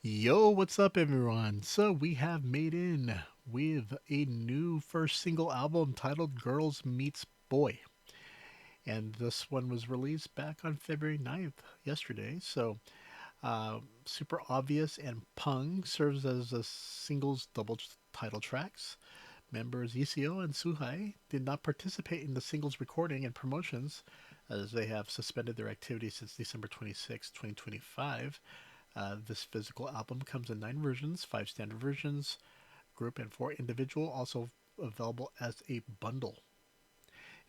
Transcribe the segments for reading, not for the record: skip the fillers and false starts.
Yo, what's up, everyone? So, we have made in with a new first single album titled Girls Meets Boy. And this one was released back on February 9th, yesterday. So, Super Obvious and Pung serves as the singles double title tracks. Members Isio and Suhai did not participate in the singles recording and promotions as they have suspended their activities since December 26, 2025. This physical album comes in 9 versions, 5 standard versions, group and 4 individual, also available as a bundle,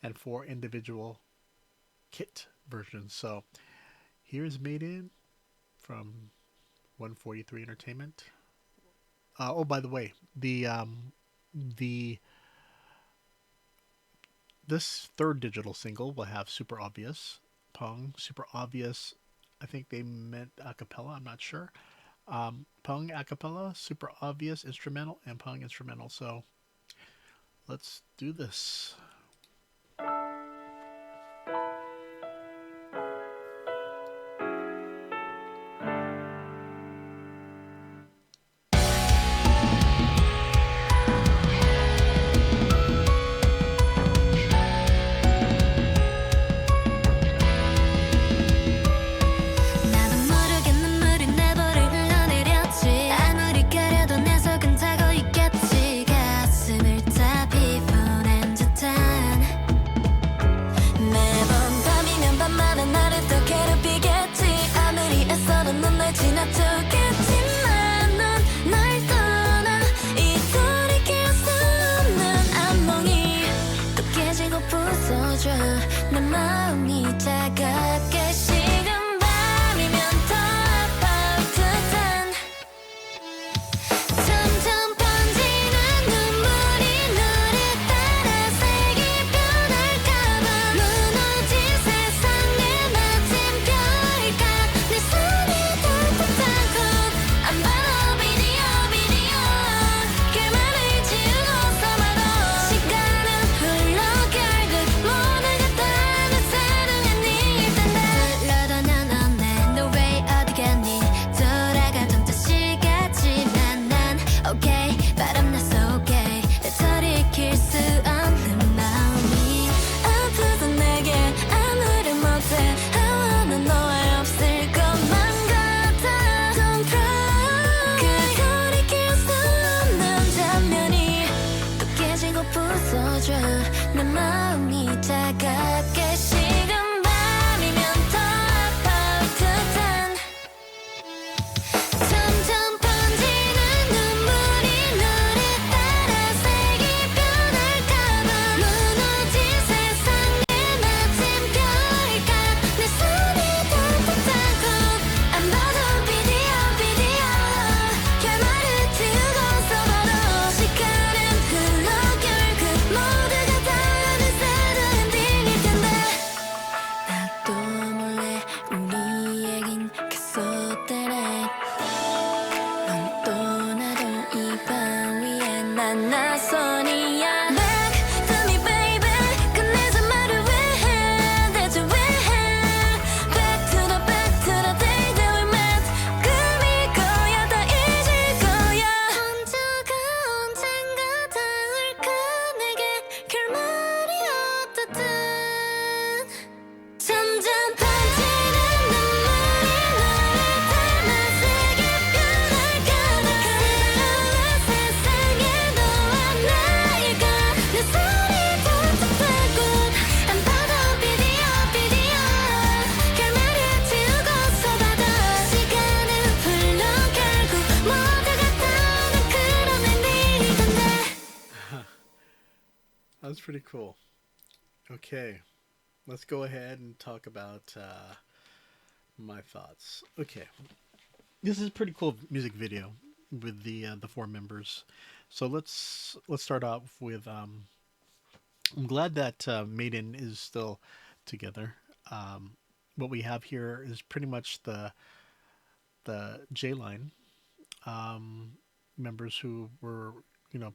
and 4 individual kit versions. So here's Made In from 143 Entertainment. Oh, by the way, the this third digital single will have Super Obvious, Pong, Super Obvious. I think they meant a cappella. I'm not sure. Pong a cappella, Super Obvious instrumental, and Pong instrumental. So let's do this. 나도 모르게 눈물이 내 볼을 흘러내렸지 아무리 가려도 내 속은 타고 있겠지 가슴을 다 비워낸 듯한 매번 밤이면 밤마다 나를 또 괴롭히겠지 아무리 애써도 넌 날 지나치겠지만 넌 날 떠나 이 돌이킬 수 없는 악몽이 또 깨지고 부서져 내 마음이 차갑게 식은 밤이면 더 아파올 듯한 점점 번지는 눈물이 너를 따라 색이 변할까봐 무너진 세상에 마침 별까 내 손이 따뜻하고 안 봐도 비디오 결말을 지우고서 봐도 시간은 흘러 결국 모두가 다른 새로운 엔딩일 텐데 불러도 난 없네 No way 어디 갔니 돌아가던 다시 같지만 난 okay 바람나 속에 내 돌이킬 수 없는 마음이 아프던 내게 아무를 못해 I wanna know 왜 없을 것만 같아 Don't cry 그 돌이킬 수 없는 장면이 또 깨지고 부서져 내 마음이 차갑게 식은 밤이면 더 아파올 듯한 점점 번지는 눈물이 너를 따라 색이 변할까봐 무너진 세상에 마침 별까 내 손이 따뜻하고 안 봐도 비디오 결말을 지우고서 봐도 시간은 흘러 결국 모두가 다른 새로운 엔딩일 텐데 나도 몰래 우리 얘긴 계속되네 넌 떠나도 이 방 위에 난 나선이야 Back to me baby 끝내자 말을 왜 해 대체 왜 해 Back to the day that we met 꿈일 거야 다 잊을 거야 혼자가 언젠가 닿을까 내게 결말이 어떻든 점점 번지는 눈물이 너를 닮아 색이 변할까봐 새로운 세상에 너와 나이가 내 손이 따뜻하고 안 봐도 비디오 결말을 지우고서 봐도 시간은 흘러 결국 모두가 다른 그런 엔딩일 텐데 That was pretty cool. Okay, let's go ahead and talk about my thoughts. Okay, this is a pretty cool music video with the 4 members. So let's start off with I'm glad that Maiden is still together. What we have here is pretty much the J line members who were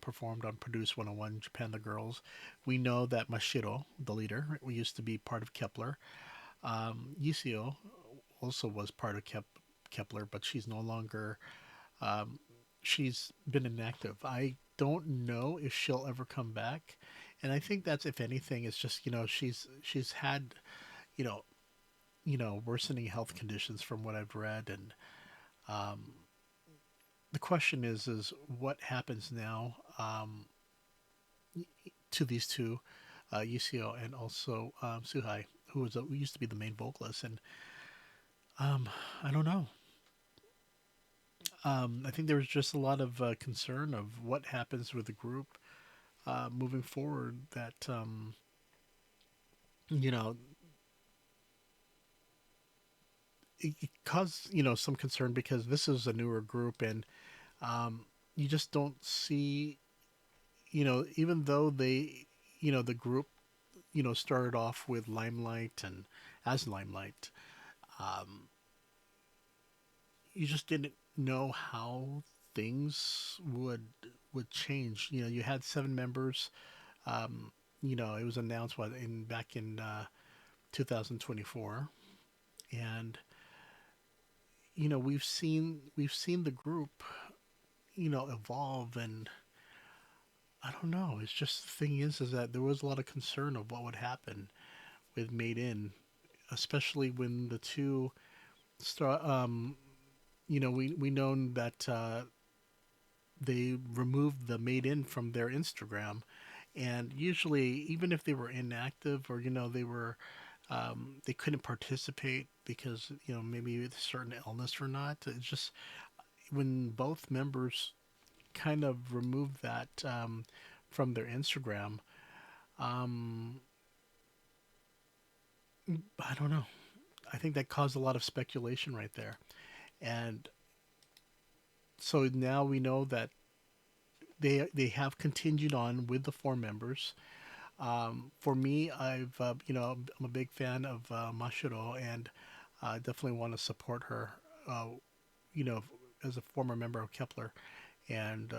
performed on Produce 101 Japan the Girls. We know that Mashiro, the leader, used to be part of Kepler. Yusio also was part of Kepler, but she's no longer Um, she's been inactive. I don't know if she'll ever come back, and I think that's, if anything, it's just, she's had, you know worsening health conditions from what I've read, and um, the question is what happens now, to these two, Yusio and also Suhai, who used to be the main vocalist, and um, I don't know. I think there was just a lot of concern of what happens with the group moving forward. That you know it caused some concern because this is a newer group, and you just don't see, even though the group started off with Limelight and as Limelight, um, you just didn't know how things would change. You had 7 members. Um, it was announced what in back in 2024, and we've seen the group evolve, and I don't know. It's just the thing is that there was a lot of concern of what would happen with Made In, especially when the two start. We known that they removed the Made In from their Instagram, and usually, even if they were inactive or they couldn't participate because maybe with a certain illness or not. It's just when both members kind of removed that from their Instagram. Um, I don't know. I think that caused a lot of speculation right there, and so now we know that they have continued on with the 4 members. For me, I'm a big fan of Mashiro, and I definitely want to support her. You know, as a former member of Kepler, and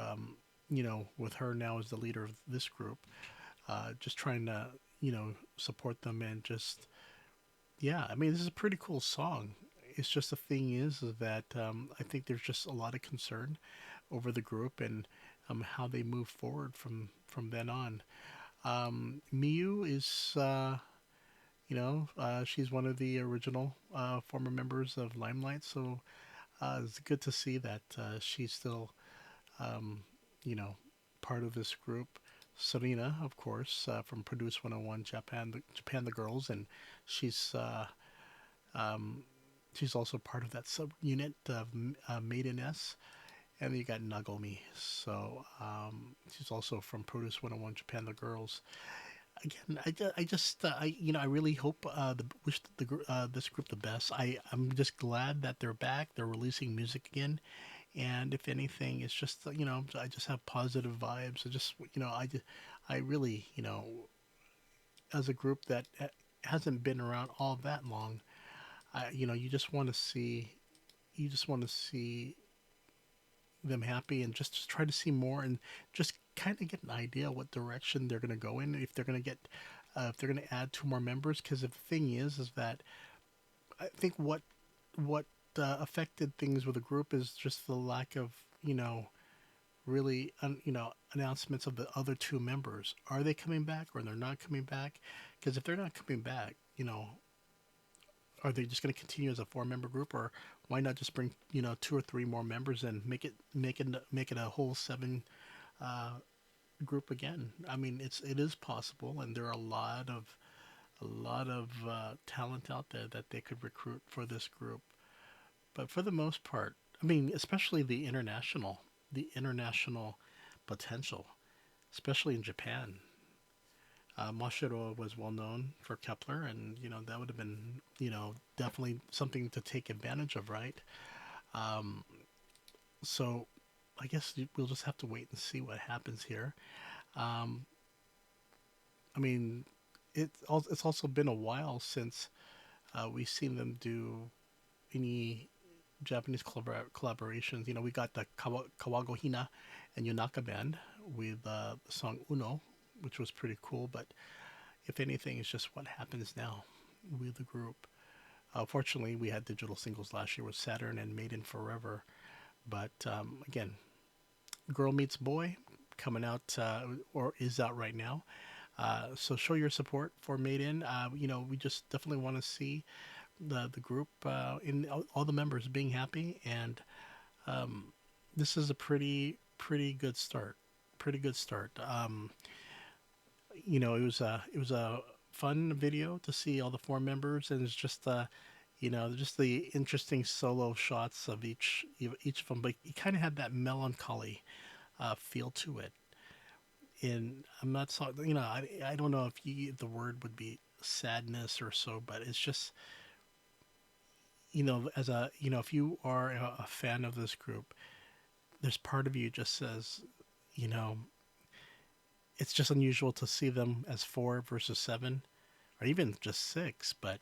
with her now as the leader of this group, just trying to support them, and just, yeah. I mean, this is a pretty cool song. It's just the thing is that I think there's just a lot of concern over the group, and how they move forward from then on. Miyu is, she's one of the original former members of Limelight, so it's good to see that she's still, um, you know, part of this group. Serena, of course, from Produce 101 Japan the Girls, and she's um, she's also part of that subunit of Maiden S. And then you got Nagomi, so she's also from Produce 101 Japan the Girls. Again, I really hope wish this group the best. I'm just glad that they're back. They're releasing music again, and if anything, it's just I just have positive vibes. I just I really as a group that hasn't been around all that long, you just want to see them happy, and just try to see more, and just kind of get an idea what direction they're going to go in, if they're going to get if they're going to add 2 more members. Because the thing is that I think what affected things with the group is just the lack of really announcements of the other 2 members. Are they coming back, or they're not coming back? Because if they're not coming back, are they just going to continue as a 4 member group, or why not just bring 2 or 3 more members and make it a whole 7 uh, group again? I mean, it is possible, and there are a lot of talent out there that they could recruit for this group. But for the most part, I mean, especially the international potential, especially in Japan. Mashiro was well known for Kepler, and that would have been definitely something to take advantage of, right? Um, so I guess we'll just have to wait and see what happens here. Um, I mean, it's also been a while since we've seen them do any Japanese collaborations. We got the Kawago Hina and Yonaka band with the song Uno, which was pretty cool. But if anything, it's just what happens now with the group. Fortunately, we had digital singles last year with Saturn and Made in Forever. But again, Girl Meets Boy coming out or is out right now. So show your support for Made In. We just definitely want to see the group in all the members being happy, and this is a pretty good start. Pretty good start. It was a fun video to see all the four members, and it's just just the interesting solo shots of each of them. But you kind of had that melancholy feel to it. And I'm not so I don't know if the word would be sadness or so, but it's just as a if you are a fan of this group, there's part of you just says, you know, it's just unusual to see them as four versus seven, or even just six. But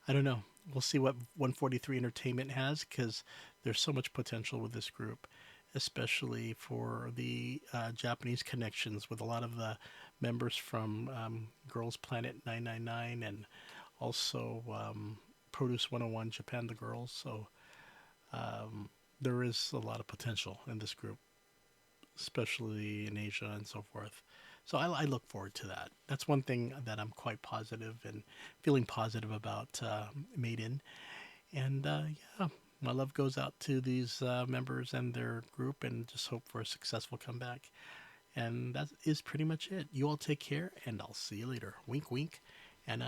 I don't know. We'll see what 143 Entertainment has, because there's so much potential with this group, especially for the Japanese connections with a lot of the members from Girls Planet 999 and also Produce 101 Japan the Girls. So there is a lot of potential in this group, especially in Asia and so forth. So I look forward to that. That's one thing that I'm quite positive and feeling positive about Made In. And yeah, my love goes out to these members and their group, and just hope for a successful comeback. And that is pretty much it. You all take care, and I'll see you later. Wink, wink, and